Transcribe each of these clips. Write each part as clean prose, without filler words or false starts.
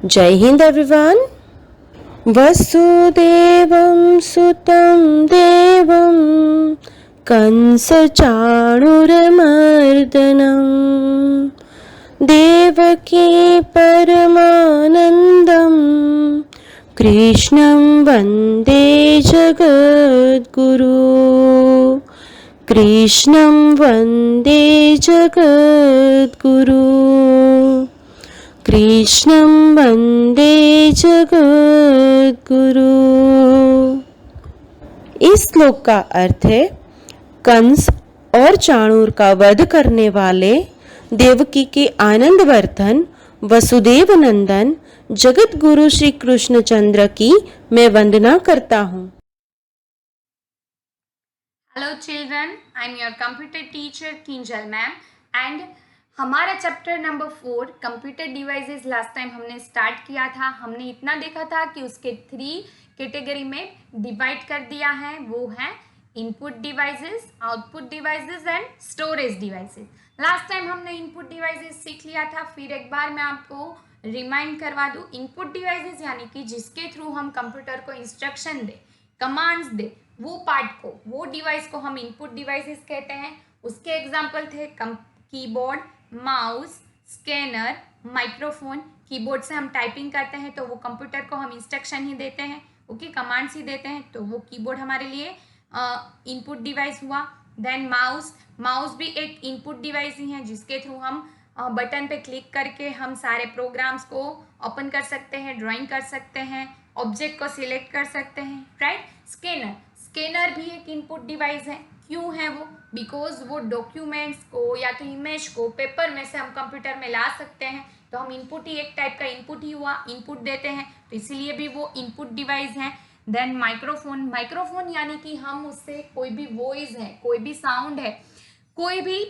जय हिंद एवरीवन। वसुदेवं सुतं देवं कंसचाणूरमर्दनं देवकी परमानन्दं कृष्णं वन्दे जगद्गुरु। कृष्णं वन्दे जगद्गुरु। कृष्णं वन्दे जगद्गुरु। इस श्लोक का अर्थ है कंस और चाणूर का वध करने वाले देवकी के आनंदवर्धन वसुदेव नंदन जगत गुरु श्री कृष्णचंद्र की मैं वंदना करता हूँ। Hello children, I am your computer teacher Kinjal ma'am and हमारा chapter number 4 computer devices last time हमने स्टार्ट किया था। हमने इतना देखा था कि उसके 3 कैटेगरी में डिवाइड कर दिया है, वो है input devices, output devices and storage devices. Last time हमने इनपुट डिवाइसेस सीख लिया था, फिर एक बार मैं आपको रिमाइंड करवा दूँ। इनपुट डिवाइसेस यानी कि जिसके थ्रू हम कंप्यूटर को इंस्ट्रक्शन दे, कमांड्स दे, वो पार्ट को, वो डिवाइस को हम इनपुट डिवाइसेस कहते हैं। उसके एग्जाम्पल थे keyboard, mouse, scanner, microphone. Keyboard से हम टाइपिंग करते हैं तो वो कंप्यूटर को हम इंस्ट्रक्शन ही देते हैं, ओके, कमांड्स ही देते हैं, तो वो कीबोर्ड हमारे लिए इनपुट डिवाइस हुआ। देन माउस भी एक इनपुट डिवाइस ही है जिसके थ्रू हम बटन पे क्लिक करके हम सारे प्रोग्राम्स को ओपन कर सकते हैं, ड्राइंग कर सकते हैं, ऑब्जेक्ट को सिलेक्ट कर सकते हैं, राइट। स्कैनर भी एक इनपुट डिवाइस है। क्यों है वो? बिकॉज वो डॉक्यूमेंट्स को या तो इमेज को पेपर में से हम कंप्यूटर में ला सकते हैं, तो हम इनपुट ही, एक टाइप का इनपुट ही हुआ, इनपुट देते हैं, तो इसीलिए भी वो इनपुट डिवाइस है। देन माइक्रोफोन यानी कि हम उससे कोई भी वॉइस है, कोई भी साउंड है, कोई भी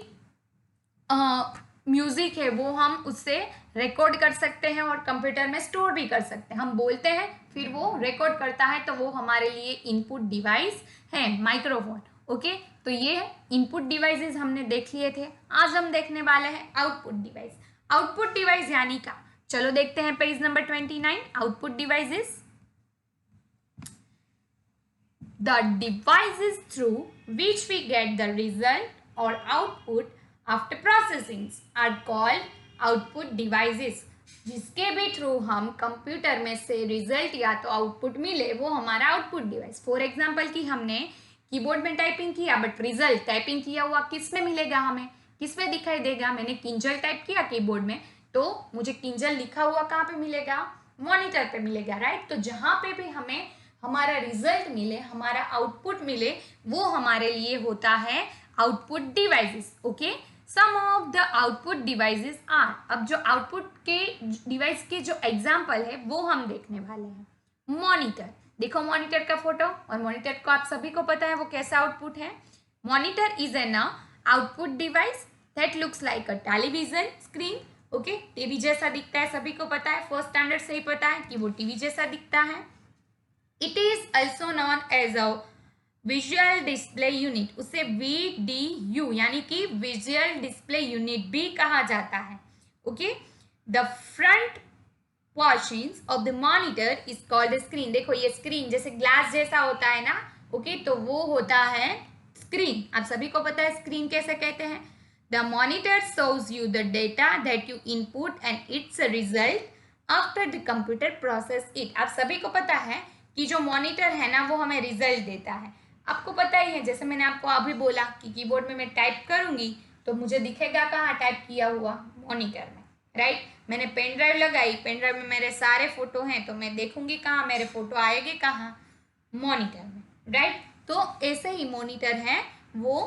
म्यूजिक है, वो हम उससे रिकॉर्ड कर सकते हैं और कंप्यूटर में स्टोर भी कर सकते हैं। हम बोलते हैं, फिर वो रिकॉर्ड करता है, तो वो हमारे लिए इनपुट डिवाइस है, माइक्रोफोन, ओके। तो ये इनपुट डिवाइसेस हमने देख लिए थे। आज हम देखने वाले हैं आउटपुट डिवाइस। आउटपुट डिवाइस यानी का, चलो देखते हैं page number 29। Output devices, the devices through which we get the result or output after processing are called output devices। जिसके भी थ्रू हम कंप्यूटर में से रिजल्ट या तो आउटपुट मिले, वो हमारा आउटपुट डिवाइस। फॉर एग्जांपल कि हमने कीबोर्ड में टाइपिंग किया, बट रिजल्ट टाइपिंग किया हुआ किस में मिलेगा, हमें किस में दिखाई देगा? मैंने किंजल टाइप किया कीबोर्ड में, तो मुझे किंजल लिखा हुआ कहाँ पे मिलेगा? मॉनिटर पे मिलेगा, राइट। तो जहाँ पे भी हमें हमारा रिजल्ट मिले, हमारा आउटपुट मिले, वो हमारे लिए होता है output devices, okay. Some of the output devices are, अब जो आउटपुट के डिवाइस के जो एग्जाम्पल है वो हम देखने वाले हैं। मॉनिटर, देखो मॉनिटर का फोटो, और मॉनिटर को आप सभी को पता है वो कैसा आउटपुट है। Monitor is an output device that looks like a television screen, okay. TV जैसा दिखता है, सभी को पता है, फर्स्ट स्टैंडर्ड से ही पता है कि वो टीवी जैसा दिखता है। It is also known as a visual display unit, उसे VDU यानी कि visual display unit भी कहा जाता है, okay. The front portions of the monitor is called a screen। देखो ये स्क्रीन जैसे ग्लास जैसा होता है ना, ओके, तो वो होता है स्क्रीन। आप सभी को पता है स्क्रीन कैसे कहते हैं। The monitor shows you the data that you input and its a result after the computer process it। आप सभी को पता है कि जो मॉनिटर है ना, वो हमें रिजल्ट देता है। आपको पता ही है, जैसे मैंने आपको अभी बोला कि कीबोर्ड में मैं टाइप करूंगी तो मुझे दिखेगा कहाँ टाइप किया हुआ? मॉनिटर में, राइट। मैंने पेन ड्राइव लगाई, पेन ड्राइव में मेरे सारे फोटो हैं, तो मैं देखूंगी कहाँ, मेरे फोटो आएंगे कहाँ? मॉनिटर में, राइट। तो ऐसे ही मॉनिटर है, वो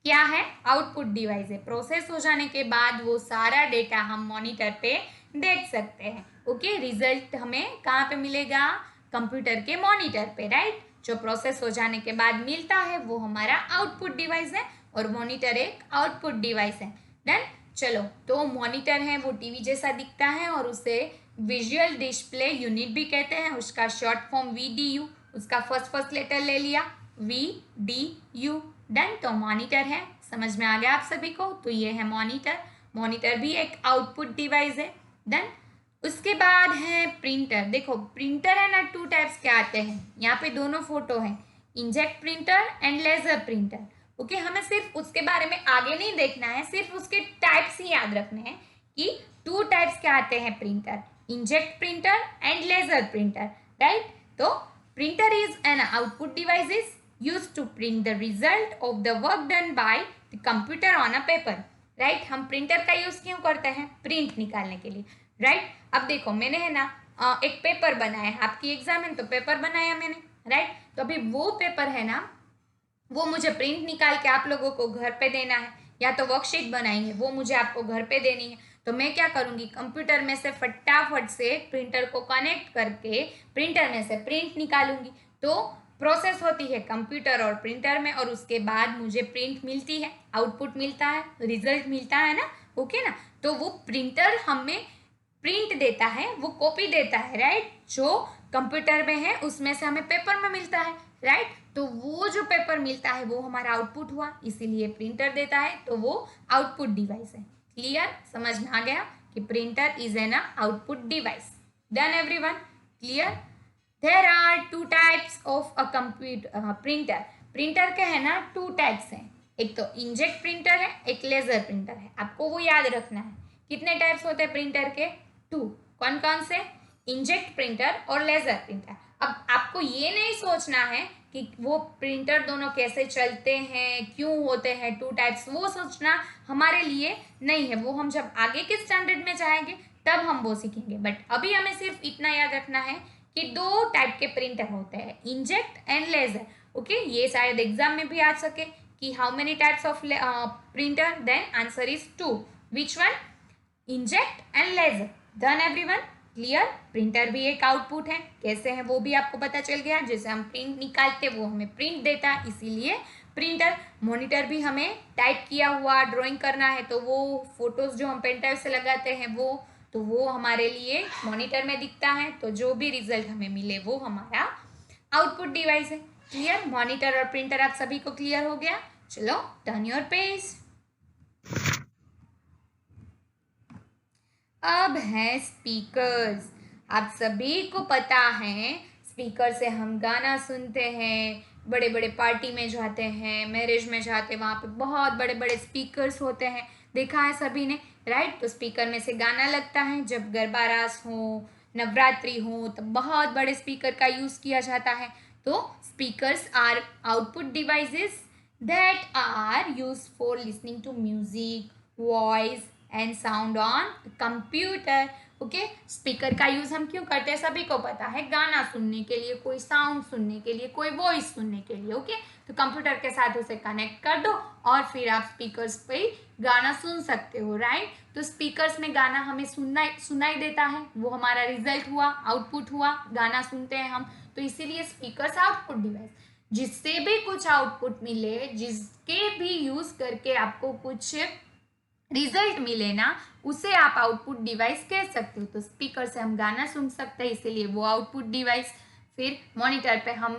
क्या है? आउटपुट डिवाइस है। प्रोसेस हो जाने के बाद वो सारा डेटा हम मॉनिटर पे देख सकते हैं, ओके। रिजल्ट हमें कहाँ पे मिलेगा? कंप्यूटर के मॉनिटर पे, राइट। जो प्रोसेस हो जाने के बाद मिलता है वो हमारा आउटपुट डिवाइस है, और मॉनिटर एक आउटपुट डिवाइस है। देन चलो, तो मॉनिटर है वो टीवी जैसा दिखता है, और उसे विजुअल डिस्प्ले यूनिट भी कहते हैं। उसका शॉर्ट फॉर्म VDU, उसका फर्स्ट लेटर ले लिया, VDU। डन, तो मॉनिटर है, समझ में आ गया आप सभी को। तो ये है मॉनिटर। मॉनिटर भी एक आउटपुट डिवाइस है। देन उसके बाद है प्रिंटर। देखो प्रिंटर है ना, टू टाइप्स के आते हैं, यहाँ पे दोनों फोटो हैं, inkjet printer and laser printer. Okay, हमें सिर्फ उसके बारे में आगे नहीं देखना है, सिर्फ उसके टाइप्स ही याद रखने हैं कि टू टाइप्स के आते हैं printer, inkjet printer and laser printer, right. तो printer is an output device used to print the result of the work done by the computer on a paper, right. हम printer का use क्यों करते हैं? Print निकालने के लिए, right. अब देखो मैंने है ना एक पेपर बनाया है, आपकी एग्जाम है तो पेपर बनाया मैंने, राइट। तो अभी वो पेपर है ना, वो मुझे प्रिंट निकाल के आप लोगों को घर पे देना है, या तो वर्कशीट बनाई है वो मुझे आपको घर पे देनी है। तो मैं क्या करूंगी, कंप्यूटर में से फटाफट से प्रिंटर को कनेक्ट करके प्रिंटर में से प्रिंट निकालूंगी। तो प्रोसेस होती है कंप्यूटर और प्रिंटर में, और उसके बाद मुझे प्रिंट मिलती है, आउटपुट मिलता है, रिजल्ट मिलता है ना, ओके ना। तो वो प्रिंटर हमें प्रिंट देता है, वो कॉपी देता है, राइट। जो कंप्यूटर में है उसमें से हमें पेपर में मिलता है, राइट। तो वो जो पेपर मिलता है वो हमारा आउटपुट हुआ, इसीलिए प्रिंटर देता है, तो वो आउटपुट डिवाइस है। क्लियर, समझ में आ गया कि printer is an output device. Done everyone, clear. There are two types of a computer printer. Printer के है ना टू टाइप्स हैं, एक तो इंजेक्ट प्रिंटर है, एक लेजर प्रिंटर है, आपको वो याद रखना है। कितने टाइप्स होते हैं प्रिंटर के? टू। कौन कौन से? इंजेक्ट प्रिंटर और लेजर प्रिंटर। अब आपको ये नहीं सोचना है कि वो प्रिंटर दोनों कैसे चलते हैं, क्यों होते हैं टू टाइप्स, वो सोचना हमारे लिए नहीं है, वो हम जब आगे के स्टैंडर्ड में जाएंगे तब हम वो सीखेंगे। बट अभी हमें सिर्फ इतना याद रखना है कि दो टाइप के प्रिंटर होते हैं, इंजेक्ट एंड लेजर। ओके, ये शायद एग्जाम में भी आ सके कि how many types of printer, then answer is two. Which one? Inkjet and laser. Done everyone, clear. Printer भी एक आउटपुट है, कैसे है वो भी आपको पता चल गया। जैसे हम प्रिंट निकालते वो हमें प्रिंट देता है, इसीलिए प्रिंटर। मॉनिटर भी हमें टाइप किया हुआ ड्राइंग करना है तो वो फोटोज जो हम पेन ड्राइव से लगाते हैं वो, तो वो हमारे लिए मॉनिटर में दिखता है, तो जो भी रिजल्ट हमें मिले वो हमारा आउटपुट डिवाइस है। क्लियर, मॉनिटर और प्रिंटर आप सभी को क्लियर हो गया। चलो टर्न योर पेज। अब है स्पीकर्स। आप सभी को पता है स्पीकर से हम गाना सुनते हैं, बड़े बड़े पार्टी में जाते हैं, मैरिज में जाते हैं, वहाँ पे बहुत बड़े बड़े स्पीकर्स होते हैं, देखा है सभी ने, राइट। तो स्पीकर में से गाना लगता है, जब गरबा रास हो, नवरात्रि हो, तो बहुत बड़े स्पीकर का यूज़ किया जाता है। तो speakers are output devices that are used for listening to music, voice and sound on computer. Okay, speaker का यूज हम क्यों करते हैं सभी को पता है, गाना सुनने के लिए, कोई साउंड सुनने के लिए, कोई वॉइस सुनने के लिए। ओके, तो कंप्यूटर के साथ उसे कनेक्ट कर दो और फिर आप स्पीकर्स पे गाना सुन सकते हो, राइट। तो स्पीकर्स में गाना हमें सुनाई देता है, वो हमारा रिजल्ट हुआ, आउटपुट हुआ, गाना सुनते हैं हम, तो इसीलिए स्पीकर्स आउटपुट डिवाइस। जिससे भी कुछ आउटपुट मिले, जिसके भी यूज करके आपको कुछ रिजल्ट मिले ना, उसे आप आउटपुट डिवाइस कह सकते हो। तो स्पीकर से हम गाना सुन सकते हैं, इसीलिए वो आउटपुट डिवाइस। फिर मॉनिटर पे हम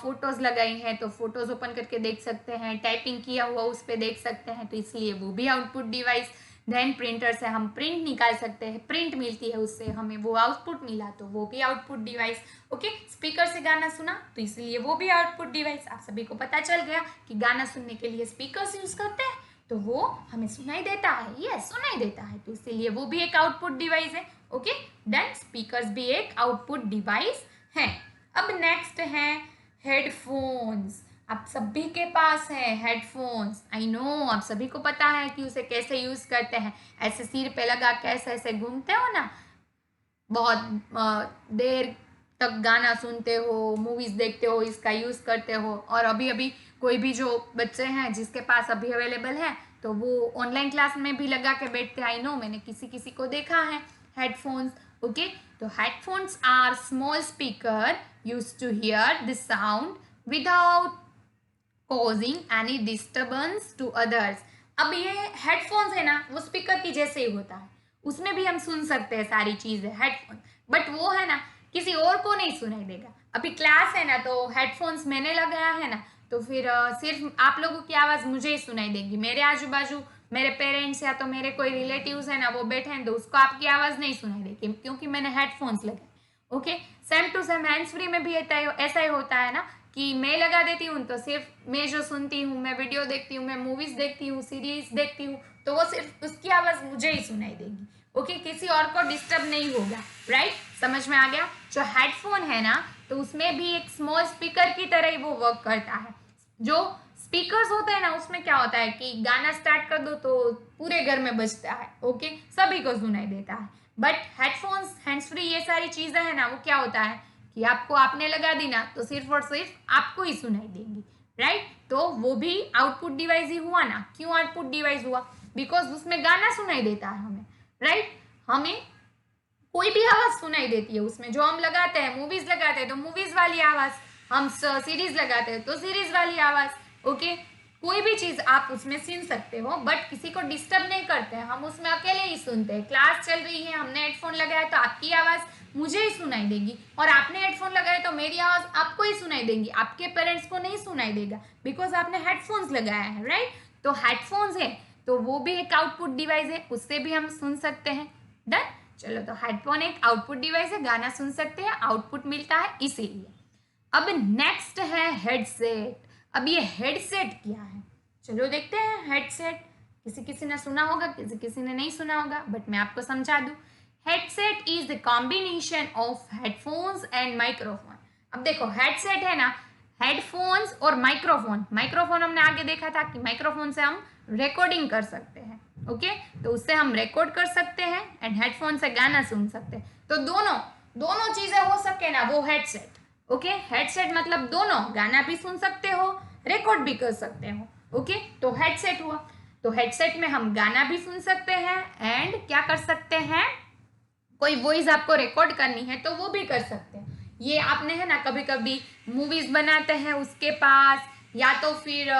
फोटोज लगाई हैं तो फोटोज ओपन करके देख सकते हैं, टाइपिंग किया हुआ उस पर देख सकते हैं, तो इसलिए वो भी आउटपुट डिवाइस। देन प्रिंटर से हम प्रिंट निकाल सकते हैं, प्रिंट मिलती है उससे हमें वो आउटपुट मिला, तो वो भी आउटपुट डिवाइस। ओके, स्पीकर से गाना सुना तो इसलिए वो भी आउटपुट डिवाइस। आप सभी को पता चल गया कि गाना सुनने के लिए स्पीकर यूज करते हैं, तो वो हमें सुनाई देता है, यस सुनाई देता है, तो इसीलिए वो भी एक आउटपुट डिवाइस है। ओके, देन स्पीकर्स भी एक आउटपुट डिवाइस है। अब नेक्स्ट है हेडफोन्स। आप सभी के पास है हेडफोन्स, आई नो आप सभी को पता है कि उसे कैसे यूज करते हैं। ऐसे सिर पे लगा के ऐसे ऐसे घूमते हो ना, बहुत देर तक गाना सुनते हो, मूवीज देखते हो, इसका यूज करते हो। और अभी अभी कोई भी जो बच्चे हैं जिसके पास अभी अवेलेबल है तो वो ऑनलाइन क्लास में भी लगा के बैठते हैं, आई नो मैंने किसी किसी को देखा है हेडफोन्स। ओके, तो headphones are small speaker used to hear the sound without causing any disturbance to others. अब ये हेडफोन्स है ना, वो स्पीकर की जैसे ही होता है, उसमें भी हम सुन सकते हैं सारी चीजें हेडफोन, बट वो है ना किसी और को नहीं सुनाई देगा। अभी क्लास है ना तो हेडफोन्स मैंने लगाया है ना, तो फिर सिर्फ आप लोगों की आवाज़ मुझे ही सुनाई देगी, मेरे आजू बाजू मेरे पेरेंट्स या तो मेरे कोई रिलेटिव्स है ना वो बैठे हैं तो उसको आपकी आवाज़ नहीं सुनाई देगी क्योंकि मैंने हेडफोन्स लगाए। Okay, same to same hands free में भी ऐसा ही होता है ना कि मैं लगा देती हूँ तो सिर्फ मैं जो सुनती हूँ, मैं वीडियो देखती हूँ, मैं मूवीज देखती हूँ, सीरीज देखती हूँ, तो वो सिर्फ उसकी आवाज़ मुझे ही सुनाई देगी। ओके, किसी और को डिस्टर्ब नहीं होगा। राइट, समझ में आ गया। जो हेडफोन है ना तो उसमें भी एक स्मॉल स्पीकर की तरह ही वो वर्क करता है। जो स्पीकर्स होते हैं ना उसमें क्या होता है कि गाना स्टार्ट कर दो तो पूरे घर में बजता है। ओके, सभी को सुनाई देता है। बट हेडफोन्स, हैंड्स फ्री, ये सारी चीज़ें हैं ना वो क्या होता है कि आपको आपने लगा दी ना तो सिर्फ और सिर्फ आपको ही सुनाई देंगी। राइट, तो वो भी आउटपुट डिवाइस ही हुआ ना। क्यों आउटपुट डिवाइस हुआ? बिकॉज उसमें गाना सुनाई देता है हमें। राइट, हमें कोई भी आवाज़ सुनाई देती है उसमें। जो हम लगाते हैं, मूवीज लगाते हैं तो मूवीज वाली आवाज़, हम सीरीज लगाते हैं तो सीरीज वाली आवाज़। ओके, कोई भी चीज़ आप उसमें सुन सकते हो बट किसी को डिस्टर्ब नहीं करते हैं, हम उसमें अकेले ही सुनते हैं। क्लास चल रही है, हमने हेडफोन लगाया तो आपकी आवाज़ मुझे ही सुनाई देगी, और आपने हेडफोन लगाया तो मेरी आवाज़ आपको ही सुनाई देगी, आपके पेरेंट्स को नहीं सुनाई देगा बिकॉज आपने हेडफोन्स लगाया है। राइट, तो हेडफोन्स है तो वो भी एक आउटपुट डिवाइस है, उससे भी हम सुन सकते हैं। डन। चलो, तो हेडफोन एक आउटपुट डिवाइस है, गाना सुन सकते हैं, आउटपुट मिलता है इसीलिए। अब नेक्स्ट है हेडसेट। अब ये हेडसेट क्या है, चलो देखते हैं। हेडसेट किसी किसी ने सुना होगा, किसी किसी ने नहीं सुना होगा, बट मैं आपको समझा दूं। Headset is the combination of headphones and microphone. अब देखो, हेडसेट है ना, हेडफोन्स और माइक्रोफोन। माइक्रोफोन हमने आगे देखा था कि माइक्रोफोन से हम रिकॉर्डिंग कर सकते हैं। ओके, तो उससे हम रिकॉर्ड कर सकते हैं एंड हेडफोन से गाना सुन सकते हैं। तो दोनों चीजें हो सके ना, वो हेडसेट। ओके, हेडसेट मतलब दोनों, गाना भी सुन सकते हो, रिकॉर्ड भी कर सकते हो। ओके, तो हेडसेट हुआ। तो हेडसेट में हम गाना भी सुन सकते हैं एंड क्या कर सकते हैं, कोई वॉइस आपको रिकॉर्ड करनी है तो वो भी कर सकते हैं। ये आपने है ना कभी कभी मूवीज बनाते हैं उसके पास, या तो फिर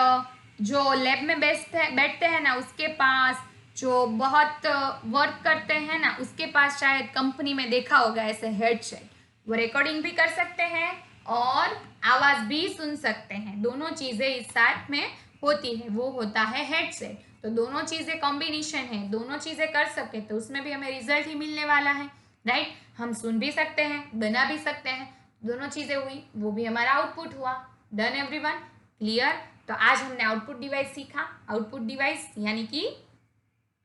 जो लैब में बैठते हैं ना उसके पास, जो बहुत वर्क करते हैं ना उसके पास, शायद कंपनी में देखा होगा ऐसे हेडसेट। वो रिकॉर्डिंग भी कर सकते हैं और आवाज़ भी सुन सकते हैं। दोनों चीज़ें इस साथ में होती है, वो होता है हेडसेट। तो दोनों चीज़ें कॉम्बिनेशन है, दोनों चीज़ें कर सकते तो उसमें भी हमें रिजल्ट ही मिलने वाला है। राइट, हम सुन भी सकते हैं, बना भी सकते हैं, दोनों चीज़ें हुई, वो भी हमारा आउटपुट हुआ। Done everyone, clear? तो आज हमने आउटपुट डिवाइस सीखा। आउटपुट डिवाइस यानी कि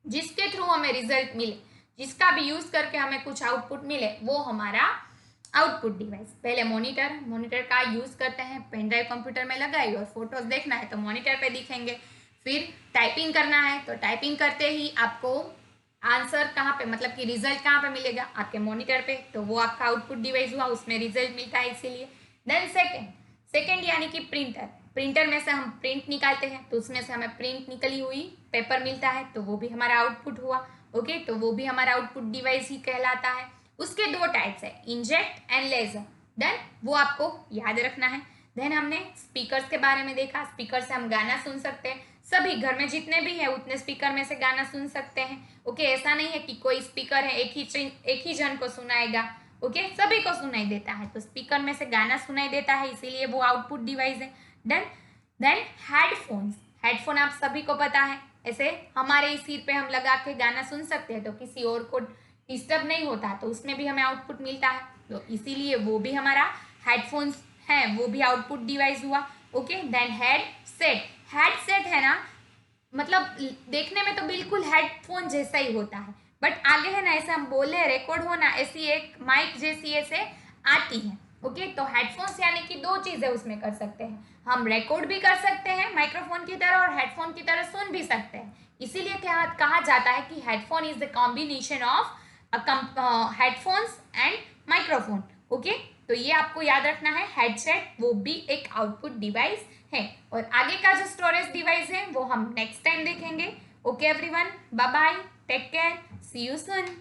जिसके थ्रू हमें रिजल्ट मिले, जिसका भी यूज करके हमें कुछ आउटपुट मिले, वो हमारा आउटपुट डिवाइस। पहले मॉनिटर का यूज करते हैं, पेन ड्राइव कंप्यूटर में लगाई और फोटोज देखना है तो मॉनिटर पे दिखेंगे। फिर टाइपिंग करना है तो टाइपिंग करते ही आपको आंसर कहाँ पे, मतलब कि रिजल्ट कहाँ पे मिलेगा, आपके मॉनिटर पे, तो वो आपका आउटपुट डिवाइस हुआ, उसमें रिजल्ट मिलता है इसीलिए। देन सेकेंड यानी कि प्रिंटर में से हम प्रिंट निकालते हैं तो उसमें से हमें प्रिंट निकली हुई पेपर मिलता है तो वो भी हमारा आउटपुट हुआ। ओके, तो वो भी हमारा आउटपुट डिवाइस ही कहलाता है। उसके दो टाइप्स है, इंजेक्ट एंड लेजर। देन वो आपको याद रखना है। देन हमने स्पीकर्स के बारे में देखा, स्पीकर से हम गाना सुन सकते हैं, सभी घर में जितने भी है उतने स्पीकर में से गाना सुन सकते हैं। ओके, ऐसा नहीं है कि कोई स्पीकर है एक ही जन को सुनाएगा। ओके, सभी को सुनाई देता है, तो स्पीकर में से गाना सुनाई देता है इसीलिए वो आउटपुट डिवाइस है। देन हेडफोन आप सभी को पता है, ऐसे हमारे ही सिर पे हम लगा के गाना सुन सकते हैं तो किसी और को डिस्टर्ब नहीं होता, तो उसमें भी हमें आउटपुट मिलता है, तो इसीलिए वो भी हमारा हेडफोन्स है, वो भी आउटपुट डिवाइस हुआ। ओके, देन हेडसेट है ना, मतलब देखने में तो बिल्कुल हेडफोन जैसा ही होता है, बट आगे है ना ऐसे हम बोले रिकॉर्ड हो ना, ऐसी एक माइक जैसी ऐसे आती है। ओके, तो हेडफोन्स यानी कि दो चीज़ें उसमें कर सकते हैं, हम रिकॉर्ड भी कर सकते हैं माइक्रोफोन की तरह और हेडफोन की तरह सुन भी सकते हैं। इसीलिए क्या कहा जाता है कि headphone is the combination of headphones and microphone. Okay, तो ये आपको याद रखना है, हेडसेट वो भी एक आउटपुट डिवाइस है। और आगे का जो स्टोरेज डिवाइस है वो हम नेक्स्ट टाइम देखेंगे। Okay everyone, bye bye, take care, see you soon.